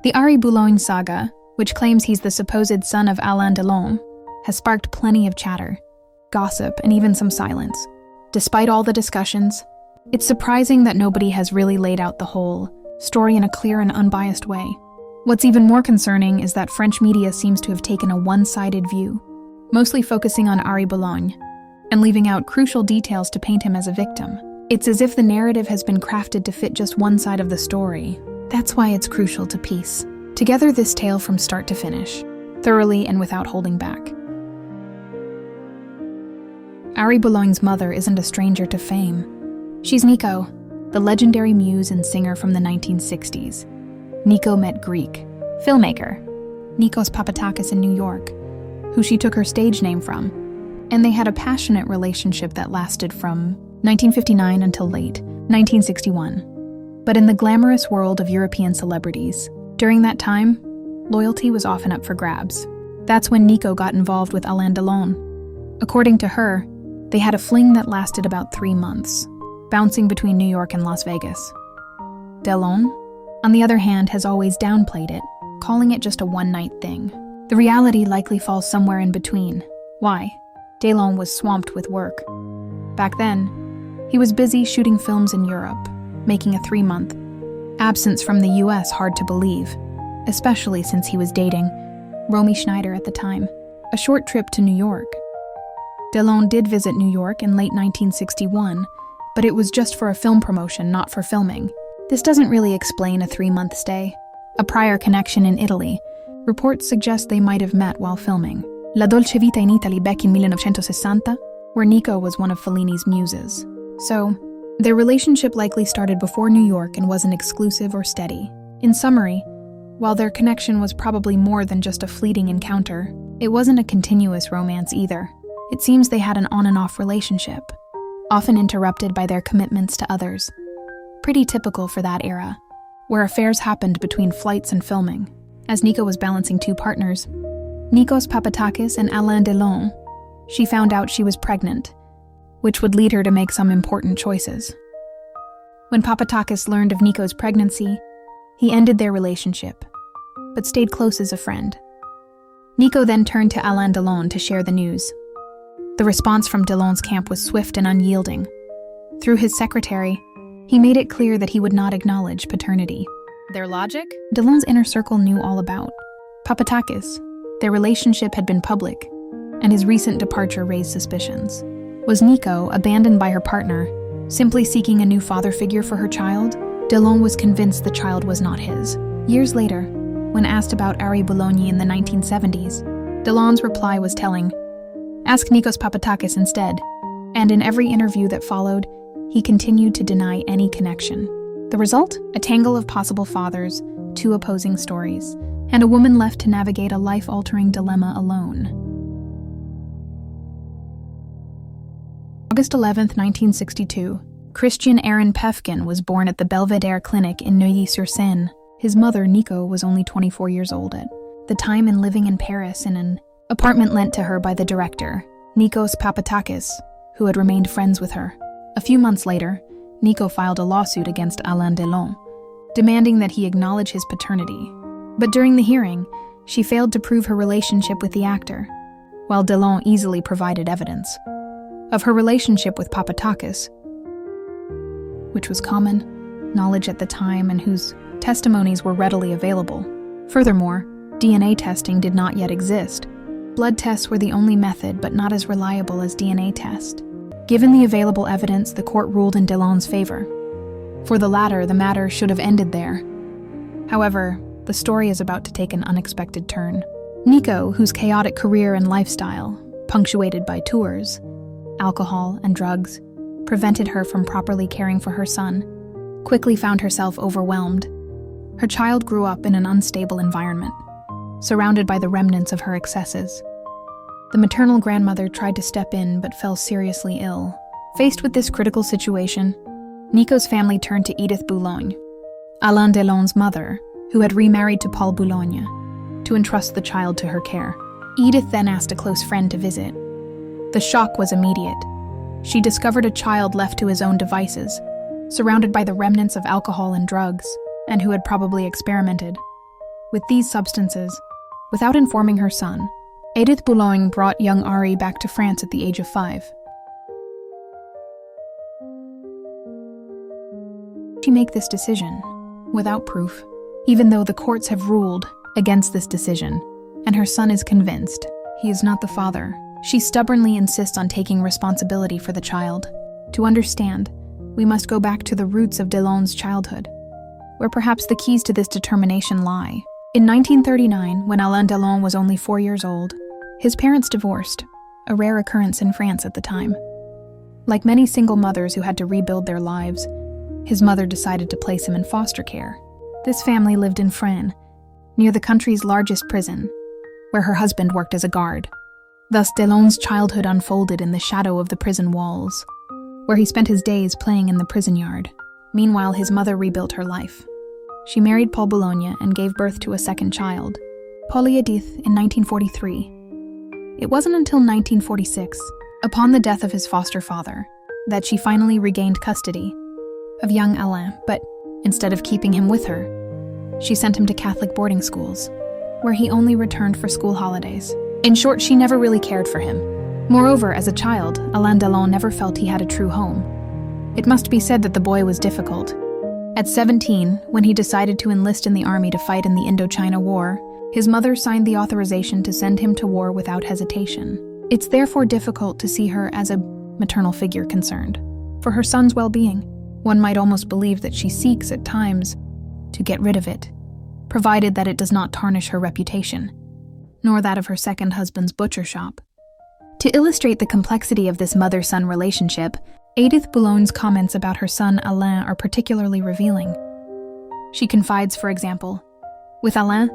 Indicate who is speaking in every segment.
Speaker 1: The Ari Boulogne saga, which claims he's the supposed son of Alain Delon, has sparked plenty of chatter, gossip, and even some silence. Despite all the discussions, it's surprising that nobody has really laid out the whole story in a clear and unbiased way. What's even more concerning is that French media seems to have taken a one-sided view, mostly focusing on Ari Boulogne and leaving out crucial details to paint him as a victim. It's as if the narrative has been crafted to fit just one side of the story. That's why it's crucial to piece together this tale from start to finish, thoroughly and without holding back. Ari Boulogne's mother isn't a stranger to fame. She's Nico, the legendary muse and singer from the 1960s. Nico met Greek filmmaker Nikos Papatakis in New York, who she took her stage name from, and they had a passionate relationship that lasted from 1959 until late 1961. But in the glamorous world of European celebrities, during that time, loyalty was often up for grabs. That's when Nico got involved with Alain Delon. According to her, they had a fling that lasted about 3 months, bouncing between New York and Las Vegas. Delon, on the other hand, has always downplayed it, calling it just a one-night thing. The reality likely falls somewhere in between. Why? Delon was swamped with work. Back then, he was busy shooting films in Europe, making a 3-month absence from the US hard to believe, especially since he was dating Romy Schneider at the time. A short trip to New York. Delon did visit New York in late 1961, but it was just for a film promotion, not for filming. This doesn't really explain a 3-month stay. A prior connection in Italy. Reports suggest they might have met while filming La Dolce Vita in Italy back in 1960, where Nico was one of Fellini's muses. So, their relationship likely started before New York and wasn't exclusive or steady. In summary, while their connection was probably more than just a fleeting encounter, it wasn't a continuous romance either. It seems they had an on and off relationship, often interrupted by their commitments to others. Pretty typical for that era, where affairs happened between flights and filming. As Nico was balancing 2 partners, Nikos Papatakis and Alain Delon, she found out she was pregnant, which would lead her to make some important choices. When Papatakis learned of Nico's pregnancy, he ended their relationship, but stayed close as a friend. Nico then turned to Alain Delon to share the news. The response from Delon's camp was swift and unyielding. Through his secretary, he made it clear that he would not acknowledge paternity. Their logic? Delon's inner circle knew all about Papatakis. Their relationship had been public, and his recent departure raised suspicions. Was Nico, abandoned by her partner, simply seeking a new father figure for her child? Delon was convinced the child was not his. Years later, when asked about Ari Boulogne in the 1970s, Delon's reply was telling. Ask Nikos Papatakis instead. And in every interview that followed, he continued to deny any connection. The result? A tangle of possible fathers, 2 opposing stories, and a woman left to navigate a life-altering dilemma alone. August 11, 1962, Christian Aaron Pefkin was born at the Belvedere Clinic in Neuilly-sur-Seine. His mother, Nico, was only 24 years old at the time and living in Paris in an apartment lent to her by the director, Nikos Papatakis, who had remained friends with her. A few months later, Nico filed a lawsuit against Alain Delon, demanding that he acknowledge his paternity. But during the hearing, she failed to prove her relationship with the actor, while Delon easily provided evidence of her relationship with Papatakis, which was common knowledge at the time and whose testimonies were readily available. Furthermore, DNA testing did not yet exist. Blood tests were the only method, but not as reliable as DNA tests. Given the available evidence, the court ruled in Delon's favor. For the latter, the matter should have ended there. However, the story is about to take an unexpected turn. Nico, whose chaotic career and lifestyle, punctuated by tours, alcohol, and drugs, prevented her from properly caring for her son, quickly found herself overwhelmed. Her child grew up in an unstable environment, surrounded by the remnants of her excesses. The maternal grandmother tried to step in but fell seriously ill. Faced with this critical situation, Nico's family turned to Edith Boulogne, Alain Delon's mother, who had remarried to Paul Boulogne, to entrust the child to her care. Edith then asked a close friend to visit. The shock was immediate. She discovered a child left to his own devices, surrounded by the remnants of alcohol and drugs, and who had probably experimented. with these substances. Without informing her son, Edith Boulogne brought young Ari back to France at the age of 5. She made this decision without proof, even though the courts have ruled against this decision, and her son is convinced he is not the father. She stubbornly insists on taking responsibility for the child. To understand, we must go back to the roots of Delon's childhood, where perhaps the keys to this determination lie. In 1939, when Alain Delon was only 4 years old, his parents divorced, a rare occurrence in France at the time. Like many single mothers who had to rebuild their lives, his mother decided to place him in foster care. This family lived in Fresnes, near the country's largest prison, where her husband worked as a guard. Thus, Delon's childhood unfolded in the shadow of the prison walls, where he spent his days playing in the prison yard. Meanwhile, his mother rebuilt her life. She married Paul Boulogne and gave birth to a second child, Polly Edith, in 1943. It wasn't until 1946, upon the death of his foster father, that she finally regained custody of young Alain, but instead of keeping him with her, she sent him to Catholic boarding schools, where he only returned for school holidays. In short, she never really cared for him. Moreover, as a child, Alain Delon never felt he had a true home. It must be said that the boy was difficult. At 17, when he decided to enlist in the army to fight in the Indochina War, his mother signed the authorization to send him to war without hesitation. It's therefore difficult to see her as a maternal figure concerned for her son's well-being. One might almost believe that she seeks, at times, to get rid of it, provided that it does not tarnish her reputation, nor that of her second husband's butcher shop. To illustrate the complexity of this mother-son relationship, Edith Boulogne's comments about her son Alain are particularly revealing. She confides, for example, "With Alain,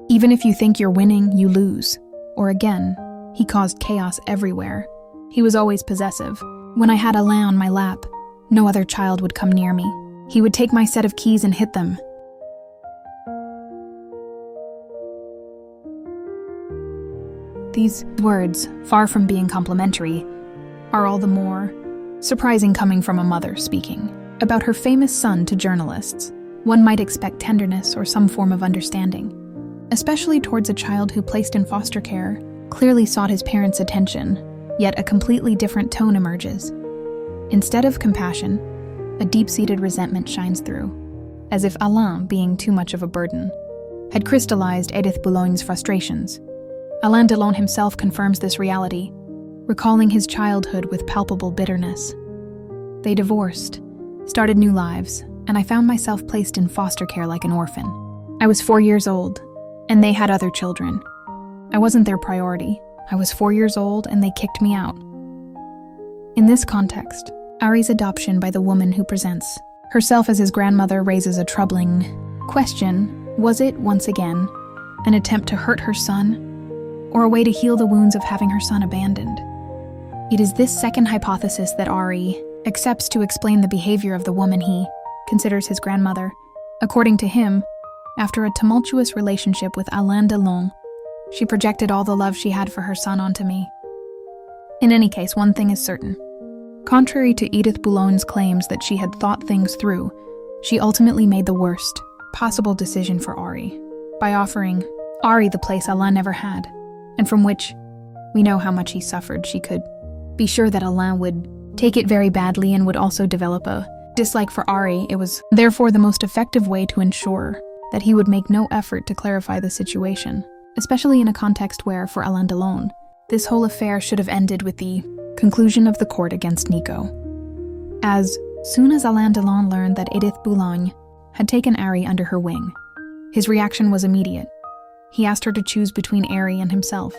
Speaker 1: even if you think you're winning, you lose." Or again, "He caused chaos everywhere. He was always possessive. When I had Alain on my lap, no other child would come near me. He would take my set of keys and hit them." These words, far from being complimentary, are all the more surprising coming from a mother speaking about her famous son to journalists. One might expect tenderness or some form of understanding, especially towards a child who, placed in foster care, clearly sought his parents' attention, yet a completely different tone emerges. Instead of compassion, a deep-seated resentment shines through, as if Alain, being too much of a burden, had crystallized Edith Boulogne's frustrations. Alain Delon himself confirms this reality, recalling his childhood with palpable bitterness. They divorced, started new lives, and I found myself placed in foster care like an orphan. I was 4 years old, and they had other children. I wasn't their priority. I was 4 years old, and they kicked me out. In this context, Ari's adoption by the woman who presents herself as his grandmother raises a troubling question. Was it, once again, an attempt to hurt her son, or a way to heal the wounds of having her son abandoned? It is this second hypothesis that Ari accepts to explain the behavior of the woman he considers his grandmother. According to him, after a tumultuous relationship with Alain Delon, she projected all the love she had for her son onto me. In any case, one thing is certain. Contrary to Edith Boulogne's claims that she had thought things through, she ultimately made the worst possible decision for Ari by offering Ari the place Alain never had, and from which we know how much he suffered. She could be sure that Alain would take it very badly and would also develop a dislike for Ari. It was therefore the most effective way to ensure that he would make no effort to clarify the situation, especially in a context where, for Alain Delon, this whole affair should have ended with the conclusion of the court against Nico. As soon as Alain Delon learned that Edith Boulogne had taken Ari under her wing, his reaction was immediate. He asked her to choose between Ari and himself.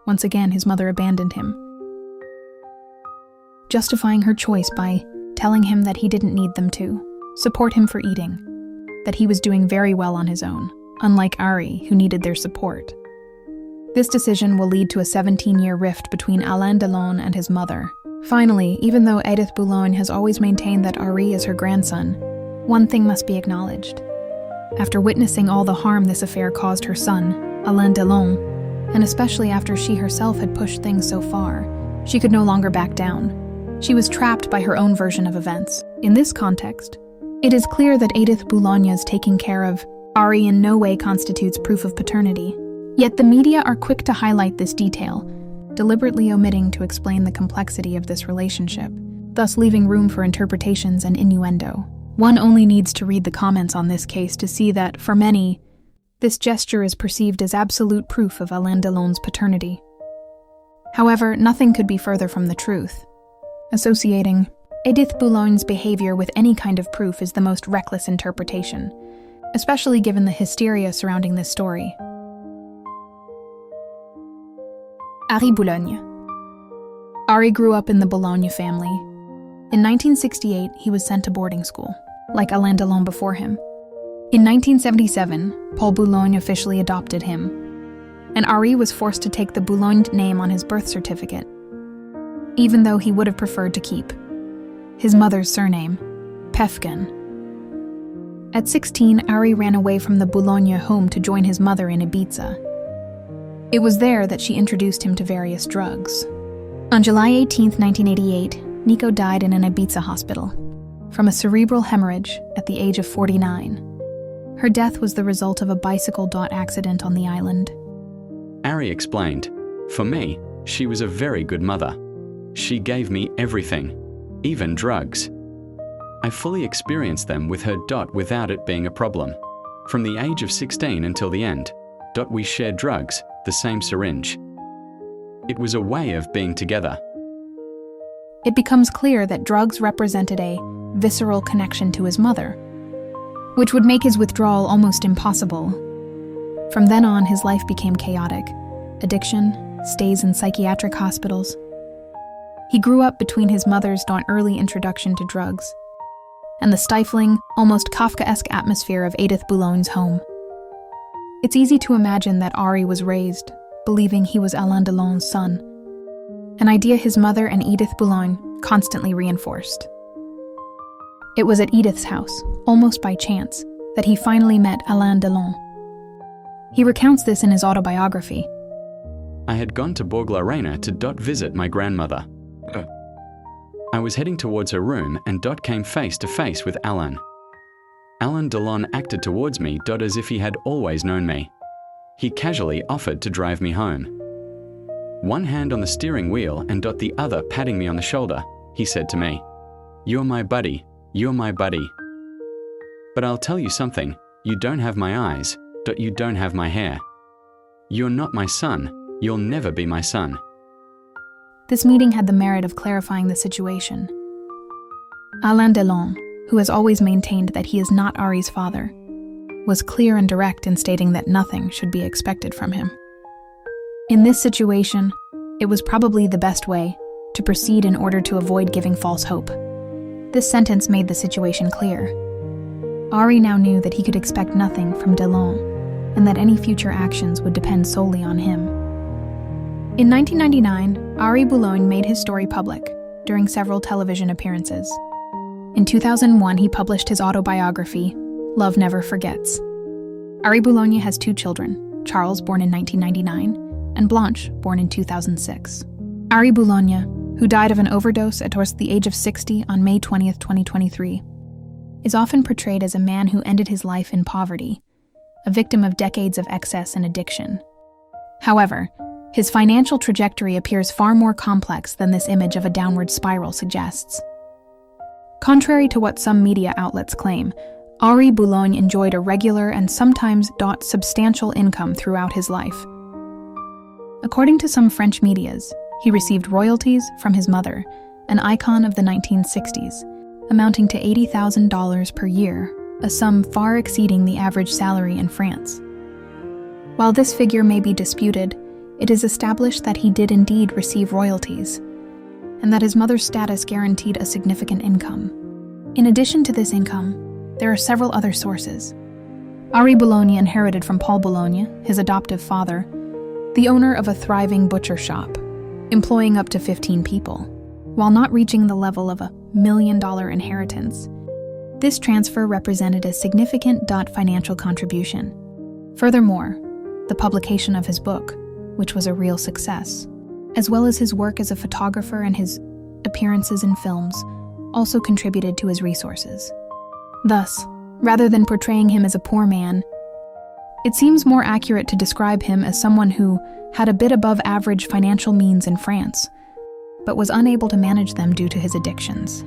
Speaker 1: Once again, his mother abandoned him, justifying her choice by telling him that he didn't need them to support him for eating, that he was doing very well on his own, unlike Ari, who needed their support. This decision will lead to a 17-year rift between Alain Delon and his mother. Finally, even though Edith Boulogne has always maintained that Ari is her grandson, one thing must be acknowledged. After witnessing all the harm this affair caused her son, Alain Delon, and especially after she herself had pushed things so far, she could no longer back down. She was trapped by her own version of events. In this context, it is clear that Edith Boulogne's taking care of Ari in no way constitutes proof of paternity. Yet the media are quick to highlight this detail, deliberately omitting to explain the complexity of this relationship, thus leaving room for interpretations and innuendo. One only needs to read the comments on this case to see that, for many, this gesture is perceived as absolute proof of Alain Delon's paternity. However, nothing could be further from the truth. Associating Edith Boulogne's behavior with any kind of proof is the most reckless interpretation, especially given the hysteria surrounding this story. Ari Boulogne. Ari grew up in the Boulogne family. In 1968, he was sent to boarding school, like Alain Delon before him. In 1977, Paul Boulogne officially adopted him, and Ari was forced to take the Boulogne name on his birth certificate, even though he would have preferred to keep his mother's surname, Pefken. At 16, Ari ran away from the Boulogne home to join his mother in Ibiza. It was there that she introduced him to various drugs. On July 18, 1988, Nico died in an Ibiza hospital from a cerebral hemorrhage at the age of 49. Her death was the result of a bicycle accident on the island.
Speaker 2: Ari explained, "For me, she was a very good mother. She gave me everything, even drugs. I fully experienced them with her without it being a problem. From the age of 16 until the end, we shared drugs, the same syringe. It was a way of being together."
Speaker 1: It becomes clear that drugs represented a visceral connection to his mother, which would make his withdrawal almost impossible. From then on, his life became chaotic. Addiction, stays in psychiatric hospitals. He grew up between his mother's early introduction to drugs and the stifling, almost Kafkaesque atmosphere of Edith Boulogne's home. It's easy to imagine that Ari was raised believing he was Alain Delon's son, an idea his mother and Edith Boulogne constantly reinforced. It was at Edith's house, almost by chance, that he finally met Alain Delon. He recounts this in his autobiography.
Speaker 2: "I had gone to Bourg-la-Reine to visit my grandmother. I was heading towards her room and came face to face with Alain. Alain Delon acted towards me as if he had always known me. He casually offered to drive me home. One hand on the steering wheel and the other patting me on the shoulder, he said to me, 'You're my buddy, you're my buddy. But I'll tell you something, you don't have my eyes, you don't have my hair. You're not my son, you'll never be my son.'"
Speaker 1: This meeting had the merit of clarifying the situation. Alain Delon, who has always maintained that he is not Ari's father, was clear and direct in stating that nothing should be expected from him. In this situation, it was probably the best way to proceed in order to avoid giving false hope. This sentence made the situation clear. Ari now knew that he could expect nothing from Delon, and that any future actions would depend solely on him. In 1999, Ari Boulogne made his story public during several television appearances. In 2001, he published his autobiography, Love Never Forgets. Ari Boulogne has 2 children, Charles, born in 1999, and Blanche, born in 2006. Ari Boulogne, who died of an overdose at the age of 60 on May 20, 2023, is often portrayed as a man who ended his life in poverty, a victim of decades of excess and addiction. However, his financial trajectory appears far more complex than this image of a downward spiral suggests. Contrary to what some media outlets claim, Ari Boulogne enjoyed a regular and sometimes substantial income throughout his life. According to some French medias, he received royalties from his mother, an icon of the 1960s, amounting to $80,000 per year, a sum far exceeding the average salary in France. While this figure may be disputed, it is established that he did indeed receive royalties, and that his mother's status guaranteed a significant income. In addition to this income, there are several other sources. Ari Boulogne inherited from Paul Boulogne, his adoptive father, the owner of a thriving butcher shop, employing up to 15 people. While not reaching the level of a $1 million inheritance, this transfer represented a significant financial contribution. Furthermore, the publication of his book, which was a real success, as well as his work as a photographer and his appearances in films, also contributed to his resources. Thus, rather than portraying him as a poor man, It seems more accurate to describe him as someone who had a bit above average financial means in France, but was unable to manage them due to his addictions.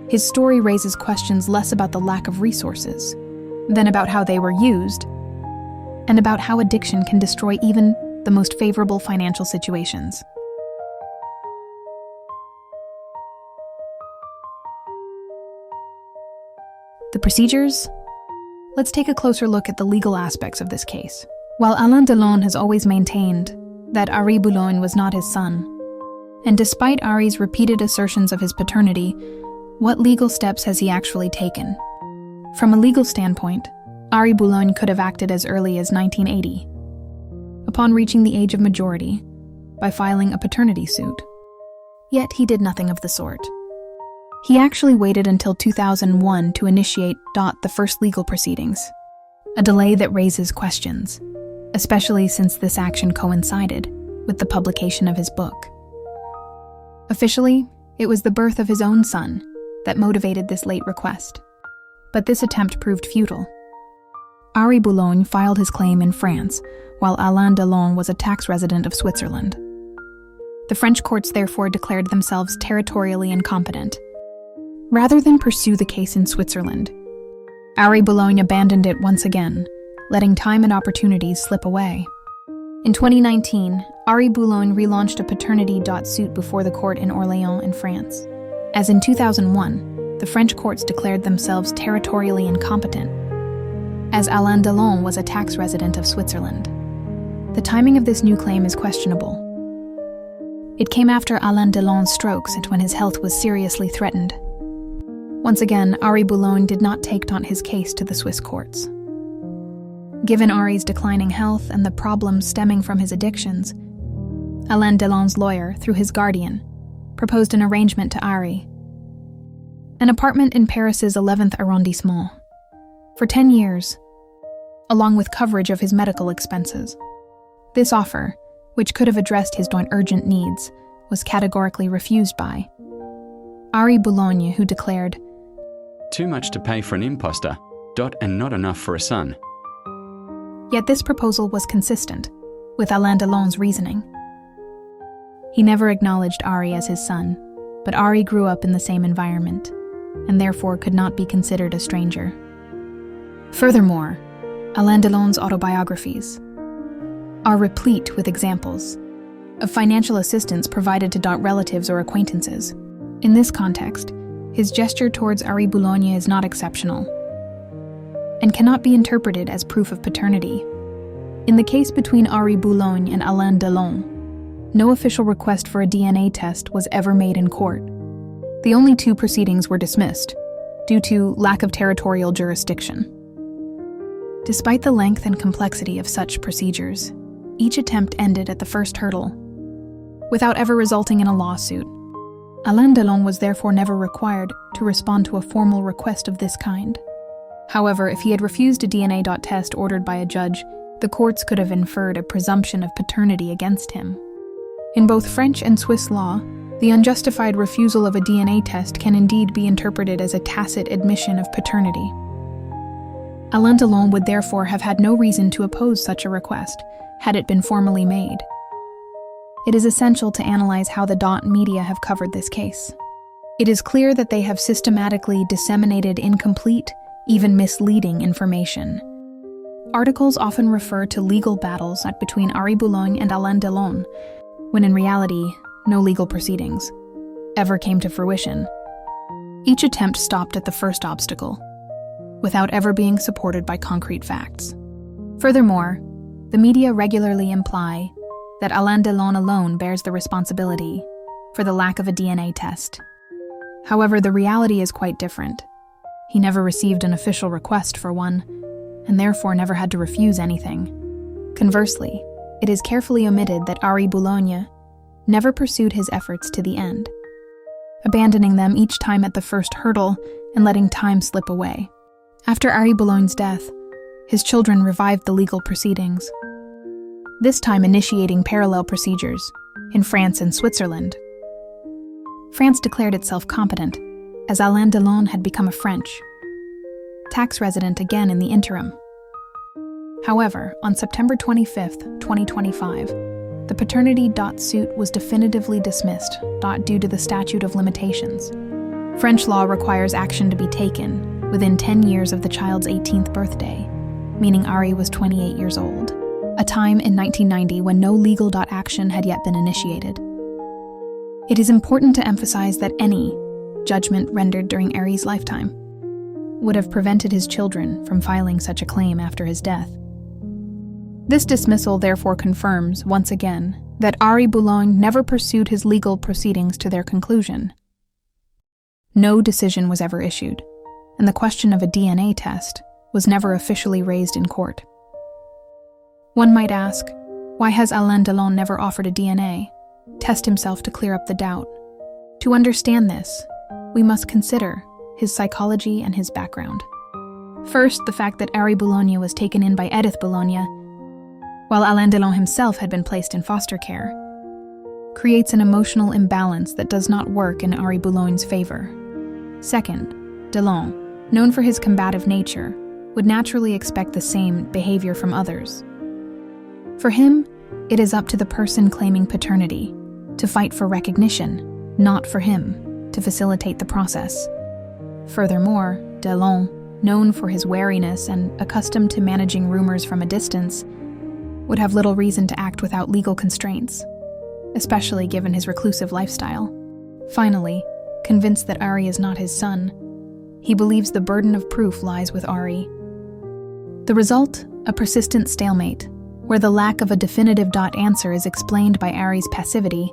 Speaker 1: His story raises questions less about the lack of resources than about how they were used, and about how addiction can destroy even the most favorable financial situations. The procedures? Let's take a closer look at the legal aspects of this case. While Alain Delon has always maintained that Ari Boulogne was not his son, and despite Ari's repeated assertions of his paternity, what legal steps has he actually taken? From a legal standpoint, Ari Boulogne could have acted as early as 1980, upon reaching the age of majority, by filing a paternity suit. Yet he did nothing of the sort. He actually waited until 2001 to initiate the first legal proceedings, a delay that raises questions, especially since this action coincided with the publication of his book. Officially, it was the birth of his own son that motivated this late request, but this attempt proved futile. Ari Boulogne filed his claim in France, while Alain Delon was a tax resident of Switzerland. The French courts therefore declared themselves territorially incompetent. Rather than pursue the case in Switzerland, Ari Boulogne abandoned it once again, letting time and opportunities slip away. In 2019, Ari Boulogne relaunched a paternity suit before the court in Orléans in France. As in 2001, the French courts declared themselves territorially incompetent, as Alain Delon was a tax resident of Switzerland. The timing of this new claim is questionable. It came after Alain Delon's strokes and when his health was seriously threatened. Once again, Ari Boulogne did not take his case to the Swiss courts. Given Ari's declining health and the problems stemming from his addictions, Alain Delon's lawyer, through his guardian, proposed an arrangement to Ari. An apartment in Paris's 11th arrondissement. For 10 years, along with coverage of his medical expenses. This offer, which could have addressed his urgent needs, was categorically refused by Ari Boulogne, who declared,
Speaker 2: "Too much to pay for an imposter, and not enough for a son."
Speaker 1: Yet this proposal was consistent with Alain Delon's reasoning. He never acknowledged Ari as his son, but Ari grew up in the same environment, and therefore could not be considered a stranger. Furthermore, Alain Delon's autobiographies are replete with examples of financial assistance provided to relatives or acquaintances. In this context, his gesture towards Ari Boulogne is not exceptional and cannot be interpreted as proof of paternity. In the case between Ari Boulogne and Alain Delon, no official request for a DNA test was ever made in court. The only two proceedings were dismissed due to lack of territorial jurisdiction. Despite the length and complexity of such procedures, each attempt ended at the first hurdle, without ever resulting in a lawsuit. Alain Delon was therefore never required to respond to a formal request of this kind. However, if he had refused a DNA test ordered by a judge, the courts could have inferred a presumption of paternity against him. In both French and Swiss law, the unjustified refusal of a DNA test can indeed be interpreted as a tacit admission of paternity. Alain Delon would therefore have had no reason to oppose such a request, had it been formally made. It is essential to analyze how the media have covered this case. It is clear that they have systematically disseminated incomplete, even misleading information. Articles often refer to legal battles between Ari Boulogne and Alain Delon, when in reality, no legal proceedings ever came to fruition. Each attempt stopped at the first obstacle, without ever being supported by concrete facts. Furthermore, the media regularly imply that Alain Delon alone bears the responsibility for the lack of a DNA test. However, the reality is quite different. He never received an official request for one, and therefore never had to refuse anything. Conversely, it is carefully omitted that Ari Boulogne never pursued his efforts to the end, abandoning them each time at the first hurdle and letting time slip away. After Ari Boulogne's death, his children revived the legal proceedings, this time initiating parallel procedures in France and Switzerland. France declared itself competent, as Alain Delon had become a French tax resident again in the interim. However, on September 25, 2025, the paternity suit was definitively dismissed due to the statute of limitations. French law requires action to be taken within 10 years of the child's 18th birthday, meaning Ari was 28 years old, a time in 1990 when no legal action had yet been initiated. It is important to emphasize that any judgment rendered during Ari's lifetime would have prevented his children from filing such a claim after his death. This dismissal therefore confirms, once again, that Ari Boulogne never pursued his legal proceedings to their conclusion. No decision was ever issued, and the question of a DNA test was never officially raised in court. One might ask, why has Alain Delon never offered a DNA test himself to clear up the doubt? To understand this, we must consider his psychology and his background. First, the fact that Ari Boulogne was taken in by Edith Boulogne, while Alain Delon himself had been placed in foster care, creates an emotional imbalance that does not work in Ari Boulogne's favor. Second, Delon, known for his combative nature, would naturally expect the same behavior from others. For him, it is up to the person claiming paternity to fight for recognition, not for him to facilitate the process. Furthermore, Delon, known for his wariness and accustomed to managing rumors from a distance, would have little reason to act without legal constraints, especially given his reclusive lifestyle. Finally, convinced that Ari is not his son, he believes the burden of proof lies with Ari. The result, a persistent stalemate, where the lack of a definitive answer is explained by Ari's passivity,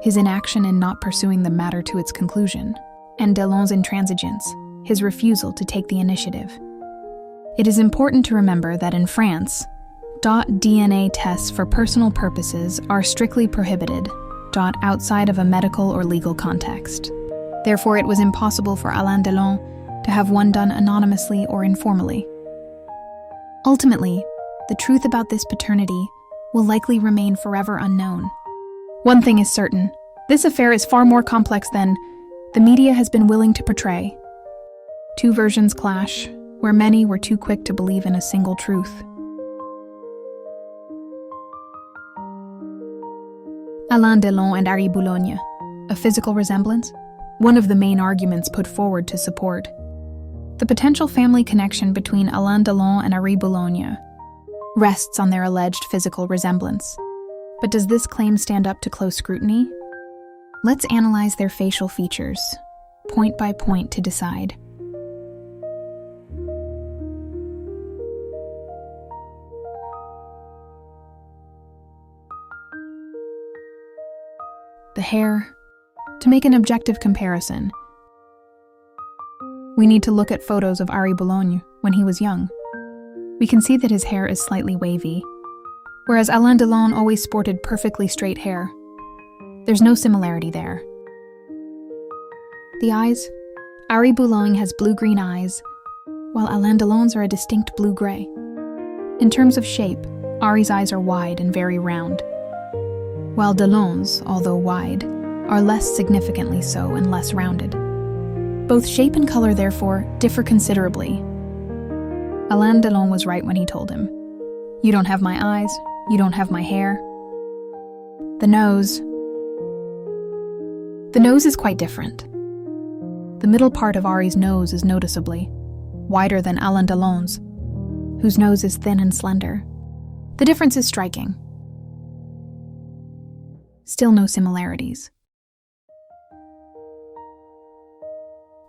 Speaker 1: his inaction in not pursuing the matter to its conclusion, and Delon's intransigence, his refusal to take the initiative. It is important to remember that in France, DNA tests for personal purposes are strictly prohibited, outside of a medical or legal context. Therefore, it was impossible for Alain Delon to have one done anonymously or informally. Ultimately, the truth about this paternity will likely remain forever unknown. One thing is certain, this affair is far more complex than the media has been willing to portray. Two versions clash, where many were too quick to believe in a single truth. Alain Delon and Ari Boulogne, a physical resemblance? One of the main arguments put forward to support the potential family connection between Alain Delon and Ari Boulogne rests on their alleged physical resemblance. But does this claim stand up to close scrutiny? Let's analyze their facial features, point by point, to decide. The hair. To make an objective comparison, we need to look at photos of Ari Boulogne when he was young. We can see that his hair is slightly wavy, whereas Alain Delon always sported perfectly straight hair. There's no similarity there. The eyes. Ari Boulogne has blue-green eyes, while Alain Delon's are a distinct blue-gray. In terms of shape, Ari's eyes are wide and very round, while Delon's, although wide, are less significantly so and less rounded. Both shape and color, therefore, differ considerably. Alain Delon was right when he told him, "You don't have my eyes, you don't have my hair." The nose. The nose is quite different. The middle part of Ari's nose is noticeably wider than Alain Delon's, whose nose is thin and slender. The difference is striking. Still no similarities.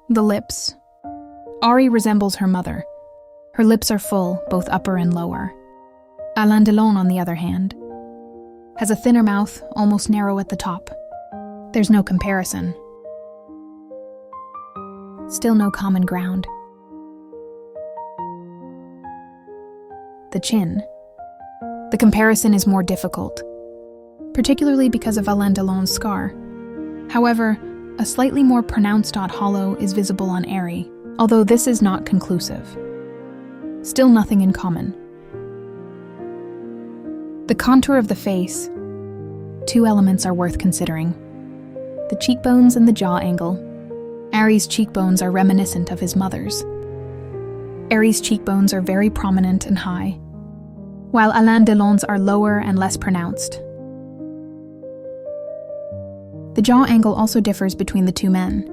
Speaker 1: The lips. Ari resembles her mother. Her lips are full, both upper and lower. Alain Delon, on the other hand, has a thinner mouth, almost narrow at the top. There's no comparison. Still no common ground. The chin. The comparison is more difficult, particularly because of Alain Delon's scar. However, a slightly more pronounced hollow is visible on Ari, although this is not conclusive. Still nothing in common. The contour of the face. Two elements are worth considering: the cheekbones and the jaw angle. Ari's cheekbones are reminiscent of his mother's. Ari's cheekbones are very prominent and high, while Alain Delon's are lower and less pronounced. The jaw angle also differs between the two men.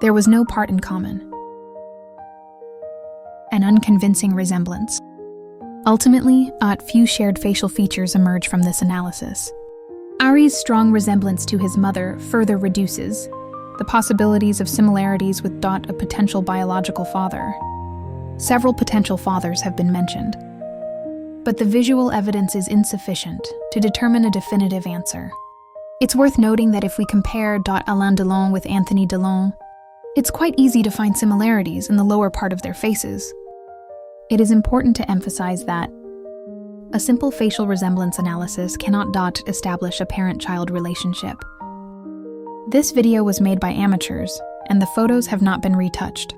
Speaker 1: There was no part in common. An unconvincing resemblance. Ultimately, few shared facial features emerge from this analysis. Ari's strong resemblance to his mother further reduces the possibilities of similarities with a potential biological father. Several potential fathers have been mentioned, but the visual evidence is insufficient to determine a definitive answer. It's worth noting that if we compare Alain Delon with Anthony Delon, it's quite easy to find similarities in the lower part of their faces. It is important to emphasize that a simple facial resemblance analysis cannot establish a parent-child relationship. This video was made by amateurs, and the photos have not been retouched.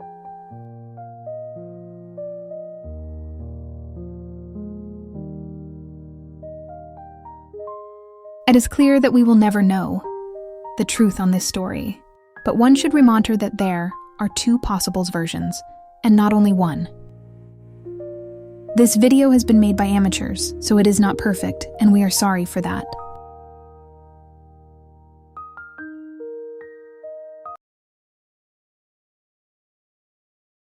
Speaker 1: It is clear that we will never know the truth on this story, but one should monitor that there are two possible versions, and not only one. This video has been made by amateurs, so it is not perfect, and we are sorry for that.